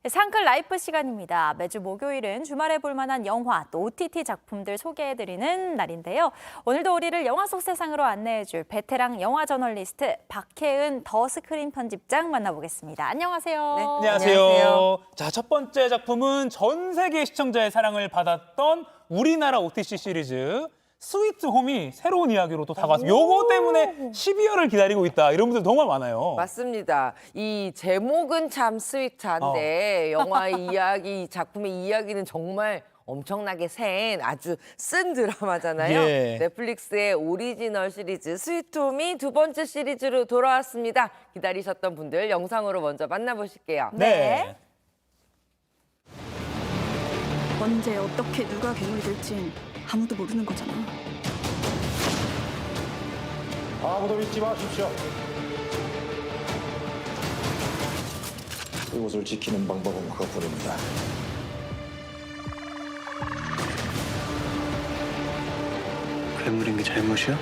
상클 라이프 시간입니다. 매주 목요일은 주말에 볼 만한 영화, 또 OTT 작품들 소개해드리는 날인데요. 오늘도 우리를 영화 속 세상으로 안내해줄 베테랑 영화 저널리스트 박혜은 더 스크린 편집장 만나보겠습니다. 안녕하세요. 네, 안녕하세요. 자, 첫 번째 작품은 전 세계 시청자의 사랑을 받았던 우리나라 OTT 시리즈 스위트 홈이 새로운 이야기로 또 다가왔습니다. 요거 때문에 12월을 기다리고 있다. 이런 분들 정말 많아요. 맞습니다. 이 제목은 참 스위트한데 영화의 이야기, 작품의 이야기는 정말 엄청나게 센 아주 쓴 드라마잖아요. 예. 넷플릭스의 오리지널 시리즈 스위트홈이 두 번째 시리즈로 돌아왔습니다. 기다리셨던 분들 영상으로 먼저 만나보실게요. 네. 언제 어떻게 누가 괴물이 될진 아무도 모르는 거잖아. 아무도 믿지 마십시오. 이곳을 지키는 방법은 그것뿐입니다. 괴물인 게 잘못이야?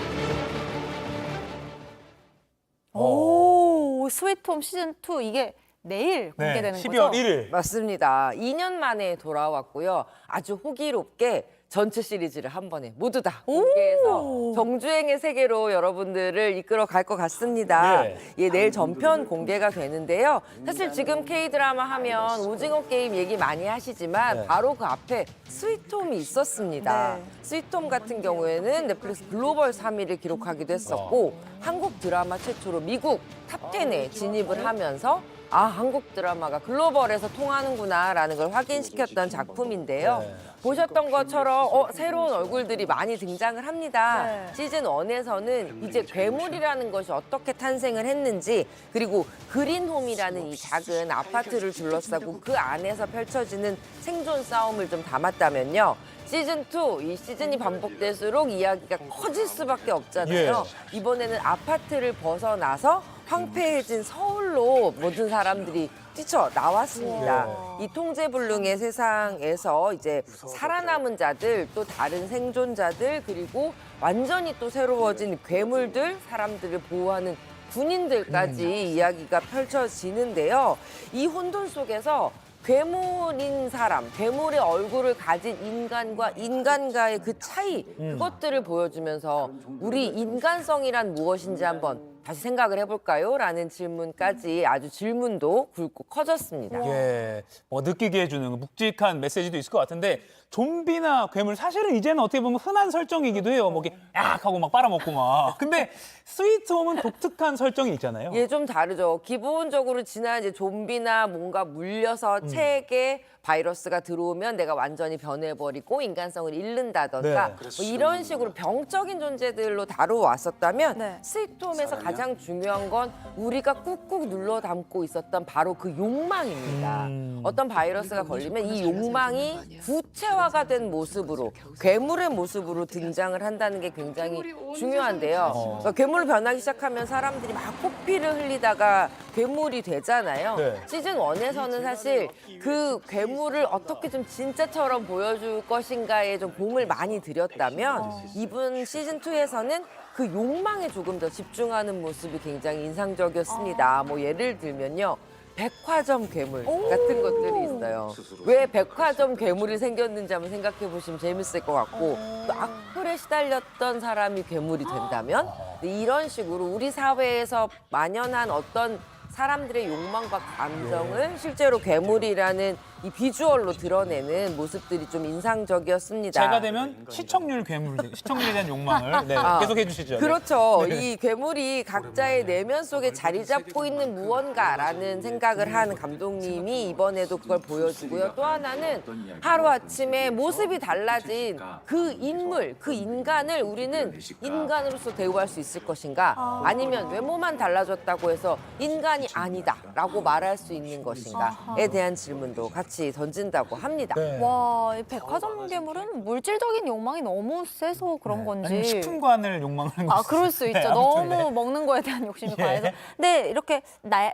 오, 스위트홈 시즌2 이게 내일 공개되는 네, 거죠? 12월 1일. 맞습니다. 2년 만에 돌아왔고요. 아주 호기롭게 전체 시리즈를 한 번에 모두 다 공개해서 정주행의 세계로 여러분들을 이끌어 갈 것 같습니다. 예. 예, 내일 전편 공개가 되는데요. 사실 지금 K-드라마 하면 오징어 게임 얘기 많이 하시지만 네. 바로 그 앞에 스위트홈이 있었습니다. 네. 스위트홈 같은 경우에는 넷플릭스 글로벌 3위를 기록하기도 했었고 한국 드라마 최초로 미국 탑10에 진입을 하면서 한국 드라마가 글로벌에서 통하는구나라는 걸 확인시켰던 작품인데요. 네. 보셨던 것처럼 새로운 얼굴들이 많이 등장을 합니다. 네. 시즌 1에서는 이제 괴물이라는 것이 어떻게 탄생을 했는지 그리고 그린홈이라는 이 작은 아파트를 둘러싸고 그 안에서 펼쳐지는 생존 싸움을 좀 담았다면요. 시즌2, 이 시즌이 반복될수록 이야기가 커질 수밖에 없잖아요. 이번에는 아파트를 벗어나서 황폐해진 서울로 모든 사람들이 뛰쳐나왔습니다. 이 통제불능의 세상에서 이제 살아남은 자들, 또 다른 생존자들, 그리고 완전히 또 새로워진 괴물들, 사람들을 보호하는 군인들까지 이야기가 펼쳐지는데요. 이 혼돈 속에서 괴물인 사람, 괴물의 얼굴을 가진 인간과 인간과의 그 차이, 그것들을 보여주면서 우리 인간성이란 무엇인지 한번 다시 생각을 해볼까요? 라는 질문까지 아주 질문도 굵고 커졌습니다. 예, 느끼게 해주는 묵직한 메시지도 있을 것 같은데 좀비나 괴물 사실은 이제는 어떻게 보면 흔한 설정이기도 해요. 뭐 이렇게 약 하고 막 빨아먹고 막. 근데 스위트홈은 독특한 설정이 있잖아요. 예, 좀 다르죠. 기본적으로 지난 이제 좀비나 뭔가 물려서 체액에 바이러스가 들어오면 내가 완전히 변해버리고 인간성을 잃는다던가 네. 뭐 이런 식으로 병적인 존재들로 다루어왔었다면 네. 스위트홈에서 가장 중요한 건 우리가 꾹꾹 눌러 담고 있었던 바로 그 욕망입니다. 어떤 바이러스가 걸리면 이 욕망이 구체화가 된 모습으로 괴물의 모습으로 등장을 한다는 게 굉장히 중요한데요. 그러니까 괴물로 변하기 시작하면 사람들이 막 코피를 흘리다가 괴물이 되잖아요. 네. 시즌 1에서는 사실 그 괴물을 어떻게 좀 진짜처럼 보여줄 것인가에 좀 공을 많이 들였다면 이번 시즌 2에서는 그 욕망에 조금 더 집중하는 모습이 굉장히 인상적이었습니다. 뭐 예를 들면요. 백화점 괴물 같은 것들이 있어요. 왜 백화점 괴물이 생겼는지 한번 생각해 보시면 재밌을 것 같고 또 악플에 시달렸던 사람이 괴물이 된다면 이런 식으로 우리 사회에서 만연한 어떤 사람들의 욕망과 감정을 실제로 괴물이라는 이 비주얼로 드러내는 모습들이 좀 인상적이었습니다. 제가 되면 시청률 괴물, 시청률에 대한 욕망을 계속 해주시죠. 그렇죠. 이 괴물이 각자의 내면 속에 자리 잡고 있는 무언가라는 생각을 한 감독님이 이번에도 그걸 보여주고요. 또 하나는 하루아침에 모습이 달라진 그 인물, 그 인간을 우리는 인간으로서 대우할 수 있을 것인가? 아니면 외모만 달라졌다고 해서 인간이 아니다라고 말할 수 있는 것인가에 대한 질문도 같이 던진다고 합니다. 네. 와, 이 백화점 괴물은 물질적인 욕망이 너무 세서 그런 건지. 아니면 식품관을 욕망을 하는 아, 그럴 수 있죠. 네, 너무 아무튼 네. 먹는 거에 대한 욕심이 예. 과해서. 근데 이렇게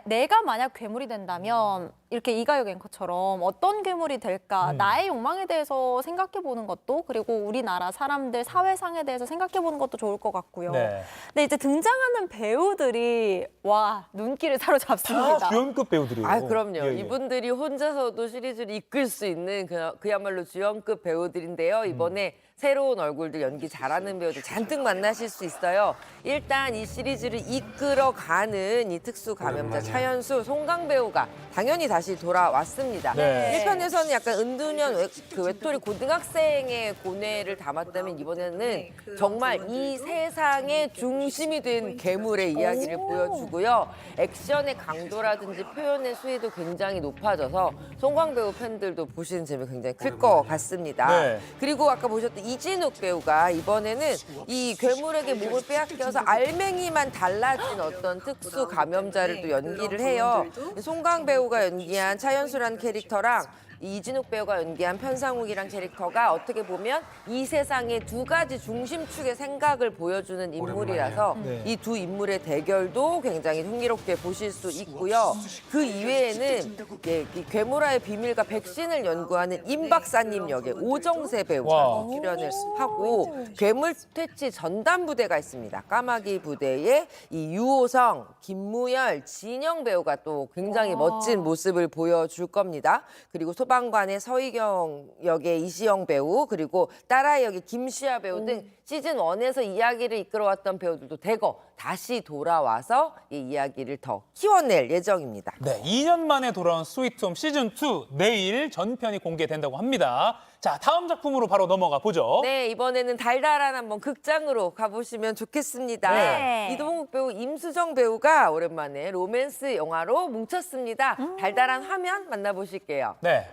내가 만약 괴물이 된다면 이렇게 이가혁 앵커처럼 어떤 괴물이 될까 나의 욕망에 대해서 생각해보는 것도 그리고 우리나라 사람들 사회상에 대해서 생각해보는 것도 좋을 것 같고요. 네. 근데 이제 등장하는 배우들이 와 눈길을 사로잡습니다. 다 주연급 배우들이에요. 아, 그럼요. 예, 예. 이분들이 혼자서도 시리즈를 이끌 수 있는 그야말로 주연급 배우들인데요. 이번에 새로운 얼굴들, 연기 잘하는 배우들 잔뜩 만나실 수 있어요. 일단 이 시리즈를 이끌어가는 이 특수 감염자 차현수, 송강 배우가 당연히 다시 돌아왔습니다. 네. 1편에서는 약간 은둔형 외톨이 고등학생의 고뇌를 담았다면 이번에는 정말 이 세상의 중심이 된 괴물의 이야기를 보여주고요. 액션의 강도라든지 표현의 수위도 굉장히 높아져서 송강 배우 팬들도 보시는 재미 굉장히 클 것 같습니다. 네. 그리고 아까 보셨던 이진욱 배우가 이번에는 이 괴물에게 몸을 빼앗겨서 알맹이만 달라진 어떤 특수 감염자를 또 연기를 해요. 송강 배우가 연기한 차현수라는 캐릭터랑 이진욱 배우가 연기한 편상욱이란 캐릭터가 어떻게 보면 이 세상의 두 가지 중심축의 생각을 보여주는 인물이라서 네. 이 두 인물의 대결도 굉장히 흥미롭게 보실 수 있고요. 그 이외에는 이 괴물화의 비밀과 백신을 연구하는 임 박사님 역의 오정세 배우가 와. 출연을 하고 괴물 퇴치 전담 부대가 있습니다. 까마귀 부대의 이 유호성, 김무열, 진영 배우가 또 굉장히 멋진 모습을 보여줄 겁니다. 그리고 소방관의 서희경 역의 이시영 배우 그리고 딸아이 역의 김시아 배우 등 시즌 1에서 이야기를 이끌어왔던 배우들도 대거 다시 돌아와서 이 이야기를 더 키워낼 예정입니다. 네, 2년 만에 돌아온 스위트홈 시즌2 내일 전편이 공개된다고 합니다. 자, 다음 작품으로 바로 넘어가 보죠. 네, 이번에는 달달한 한번 극장으로 가보시면 좋겠습니다. 네. 이동욱 배우, 임수정 배우가 오랜만에 로맨스 영화로 뭉쳤습니다. 달달한 화면 만나보실게요. 네.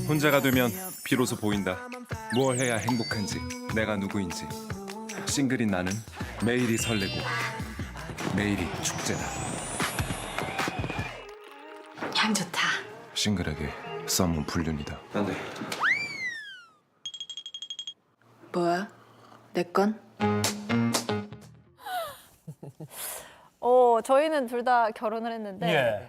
혼자가 되면 비로소 보인다. 무엇 해야 행복한지, 내가 누구인지. 싱글인 나는 매일이 설레고 매일이 축제다. 향 좋다. 싱글에게 썸은 불륜이다. 안 돼. 뭐야? 내 건? 저희는 둘 다 결혼을 했는데 예.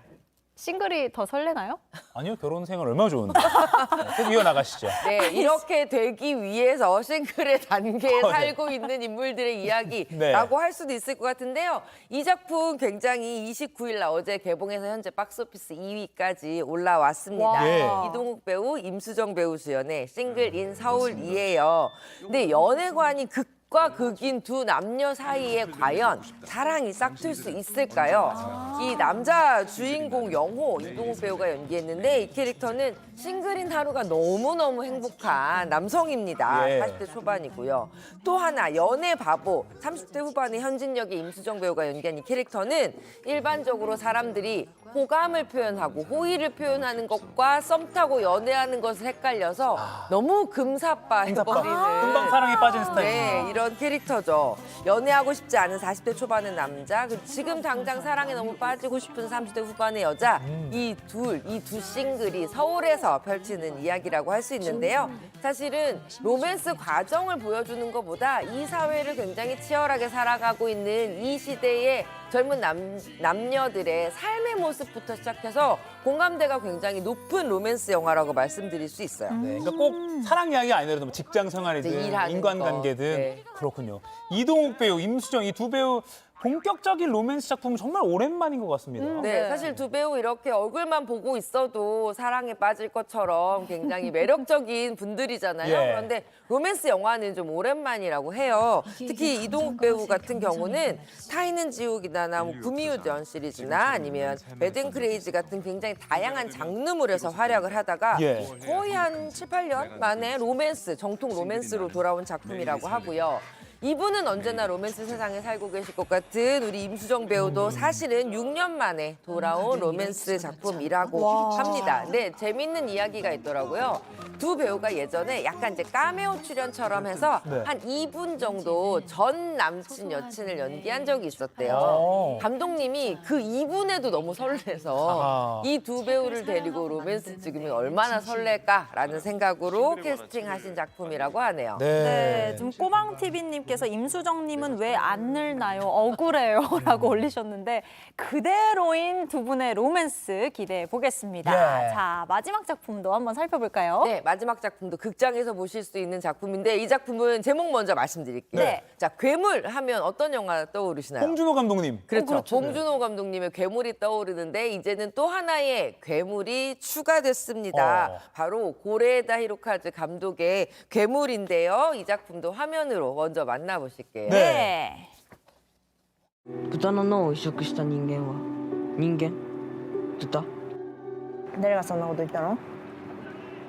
싱글이 더 설레나요? 아니요, 결혼 생활 얼마나 좋은데. 네, 꼭 이어나가시죠. 네, 이렇게 되기 위해서 싱글의 단계에 네. 살고 있는 인물들의 네. 이야기라고 할 수도 있을 것 같은데요. 이 작품 굉장히 29일 날 어제 개봉해서 현재 박스오피스 2위까지 올라왔습니다. 와. 예. 이동욱 배우, 임수정 배우 주연의 싱글 인 서울이에요. 근데 연애관이 극과 극인 두 남녀 사이에 과연 사랑이 싹틀 수 있을까요? 이 남자 주인공 영호 이동욱 배우가 연기했는데 이 캐릭터는 싱글인 하루가 너무너무 행복한 남성입니다. 예. 40대 초반이고요. 또 하나 연애 바보 30대 후반의 현진 역의 임수정 배우가 연기한 이 캐릭터는 일반적으로 사람들이 호감을 표현하고 호의를 표현하는 것과 썸 타고 연애하는 것을 헷갈려서 너무 금사빠해버리는 금방 사랑에 빠진 스타일. 네, 이런 캐릭터죠. 연애하고 싶지 않은 40대 초반의 남자, 지금 당장 사랑에 너무 빠지고 싶은 30대 후반의 여자, 이 두 싱글이 서울에서 펼치는 이야기라고 할 수 있는데요. 사실은 로맨스 과정을 보여주는 것보다 이 사회를 굉장히 치열하게 살아가고 있는 이 시대의 젊은 남녀들의 삶의 모습부터 시작해서 공감대가 굉장히 높은 로맨스 영화라고 말씀드릴 수 있어요. 네, 그러니까 꼭 사랑 이야기가 아니더라도 뭐 직장 생활이든 이제 일하는 인간관계든 거. 네. 그렇군요. 이동욱 배우, 임수정 이 두 배우 본격적인 로맨스 작품은 정말 오랜만인 것 같습니다. 네, 사실 두 배우 이렇게 얼굴만 보고 있어도 사랑에 빠질 것처럼 굉장히 매력적인 분들이잖아요. 예. 그런데 로맨스 영화는 좀 오랜만이라고 해요. 특히 이동욱 배우 같은 경우는 타이는 지옥이나 뭐 구미호전 시리즈나 아니면 배드앤크레이지 같은 굉장히 다양한 장르물에서 활약을 하다가 예. 거의 한 7, 8년 만에 로맨스, 정통 로맨스로 돌아온 작품이라고 하고요. 이분은 언제나 로맨스 세상에 살고 계실 것 같은 우리 임수정 배우도 사실은 6년 만에 돌아온 로맨스 작품이라고 합니다. 네, 재밌는 이야기가 있더라고요. 두 배우가 예전에 약간 이제 카메오 출연처럼 해서 네. 한 2분 정도 전 남친 여친을 연기한 적이 있었대요. 오. 감독님이 그 2분에도 너무 설레서 아하. 이 두 배우를 데리고 로맨스 찍으면 얼마나 설렐까라는 생각으로 캐스팅하신 작품이라고 하네요. 네, 좀 꼬망TV님께 님께서 임수정님은 왜 안 늘나요? 억울해요. 라고 올리셨는데 그대로인 두 분의 로맨스 기대해 보겠습니다. 예. 자, 마지막 작품도 한번 살펴볼까요? 네, 마지막 작품도 극장에서 보실 수 있는 작품인데 이 작품은 제목 먼저 말씀드릴게요. 네. 자, 괴물 하면 어떤 영화 떠오르시나요? 홍준호 감독님. 그렇죠. 봉준호 감독님의 괴물이 떠오르는데 이제는 또 하나의 괴물이 추가됐습니다. 바로 고레에다 히로카즈 감독의 괴물인데요. 이 작품도 화면으로 먼저 만나보실게요. 네. 豚の脳を移植した人間は人間豚誰がそんなこと言ったの？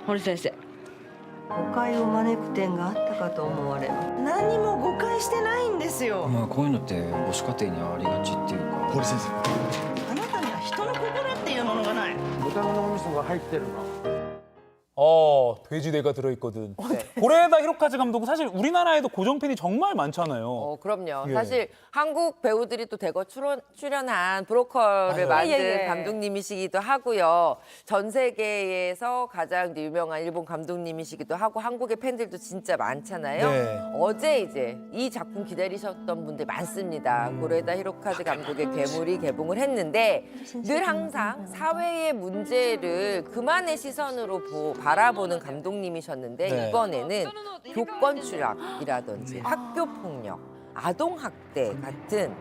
堀先生誤解を招く点があったかと思われ何も誤解してないんですよ。まあこういうのって母子家庭にありがちっていうか堀先生あなたには人の心っていうものがない。豚の脳みそが入ってるな。 돼지뇌가 들어있거든. 고레에다 히로카즈 감독은 사실 우리나라에도 고정팬이 정말 많잖아요. 그럼요. 예. 사실 한국 배우들이 또 대거 출연한 브로커를 맞아요. 만든 예. 감독님이시기도 하고요. 전 세계에서 가장 유명한 일본 감독님이시기도 하고 한국의 팬들도 진짜 많잖아요. 네. 어제 이제 이 작품 기다리셨던 분들 많습니다. 고레에다 히로카즈 감독의 괴물이 개봉을 했는데 늘 항상 사회의 문제를 그만의 시선으로 바라보는 감독님이셨는데 네. 이번에는 교권 추락이라든지 학교 폭력, 아동 학대 같은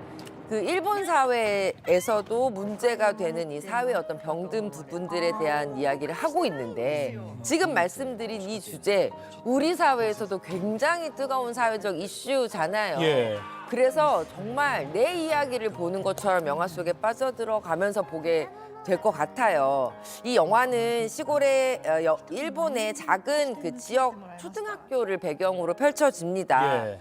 그 일본 사회에서도 문제가 되는 이 사회 어떤 병든 부분들에 대한 이야기를 하고 있는데 지금 말씀드린 이 주제 우리 사회에서도 굉장히 뜨거운 사회적 이슈잖아요. 예. 그래서 정말 내 이야기를 보는 것처럼 영화 속에 빠져들어가면서 보게 될 것 같아요. 이 영화는 시골의 일본의 작은 그 지역 초등학교를 배경으로 펼쳐집니다. 예.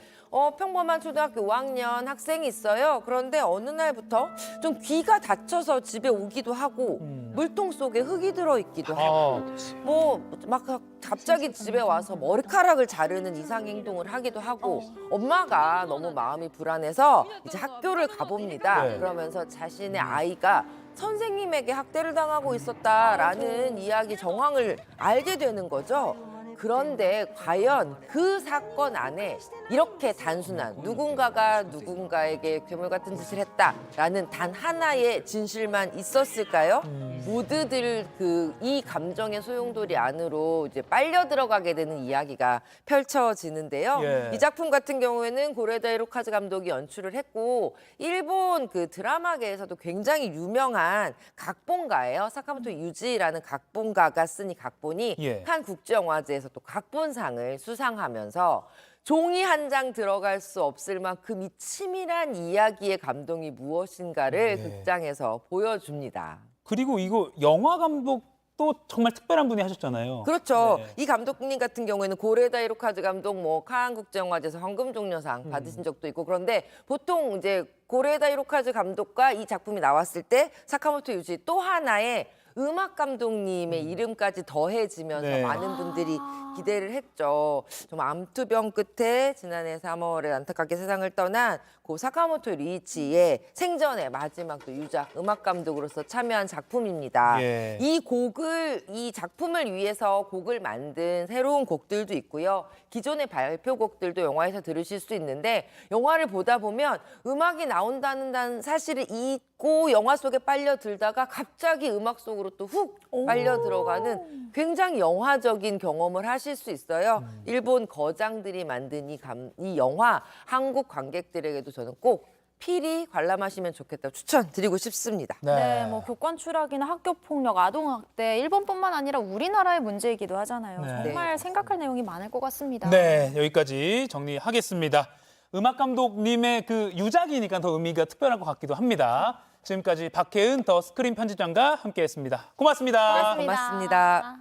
평범한 초등학교 5학년 학생이 있어요. 그런데 어느 날부터 좀 귀가 다쳐서 집에 오기도 하고 물통 속에 흙이 들어있기도 하고 뭐 막 갑자기 집에 와서 머리카락을 자르는 이상 행동을 하기도 하고 엄마가 너무 마음이 불안해서 이제 학교를 가봅니다. 네. 그러면서 자신의 아이가 선생님에게 학대를 당하고 있었다라는 이야기 정황을 알게 되는 거죠. 그런데 과연 그 사건 안에 이렇게 단순한 누군가가 누군가에게 괴물 같은 짓을 했다라는 단 하나의 진실만 있었을까요? 모두들 이 감정의 소용돌이 안으로 이제 빨려 들어가게 되는 이야기가 펼쳐지는데요. 예. 이 작품 같은 경우에는 고레다 히로카즈 감독이 연출을 했고 일본 그 드라마계에서도 굉장히 유명한 각본가예요. 사카모토 유지라는 각본가가 쓴 이 각본이 예. 칸 국제영화제에서 또 각본상을 수상하면서 종이 한 장 들어갈 수 없을 만큼 이 치밀한 이야기의 감동이 무엇인가를 극장에서 보여줍니다. 그리고 이거 영화 감독도 정말 특별한 분이 하셨잖아요. 그렇죠. 네. 이 감독님 같은 경우에는 고레다 히로카즈 감독 칸 국제영화제에서 황금종려상 받으신 적도 있고 그런데 보통 이제 고레다 히로카즈 감독과 이 작품이 나왔을 때 사카모토 유지 또 하나의 음악 감독님의 이름까지 더해지면서 네. 많은 분들이 기대를 했죠. 좀 암투병 끝에 지난해 3월에 안타깝게 세상을 떠난 고 사카모토 리이치의 생전의 마지막 또 유작 음악 감독으로서 참여한 작품입니다. 예. 이 작품을 위해서 곡을 만든 새로운 곡들도 있고요. 기존의 발표곡들도 영화에서 들으실 수 있는데 영화를 보다 보면 음악이 나온다는 사실을 잊고 영화 속에 빨려들다가 갑자기 음악 속으로 또 훅 빨려 들어가는 굉장히 영화적인 경험을 하실 수 있어요. 일본 거장들이 만든 이 영화 한국 관객들에게도 저는 꼭 필히 관람하시면 좋겠다고 추천드리고 싶습니다. 네, 뭐 교권 추락이나 학교 폭력, 아동 학대 일본뿐만 아니라 우리나라의 문제이기도 하잖아요. 네. 정말 생각할 내용이 많을 것 같습니다. 네, 여기까지 정리하겠습니다. 음악 감독님의 그 유작이니까 더 의미가 특별할 것 같기도 합니다. 지금까지 박혜은 더 스크린 편집장과 함께했습니다. 고맙습니다. 고맙습니다.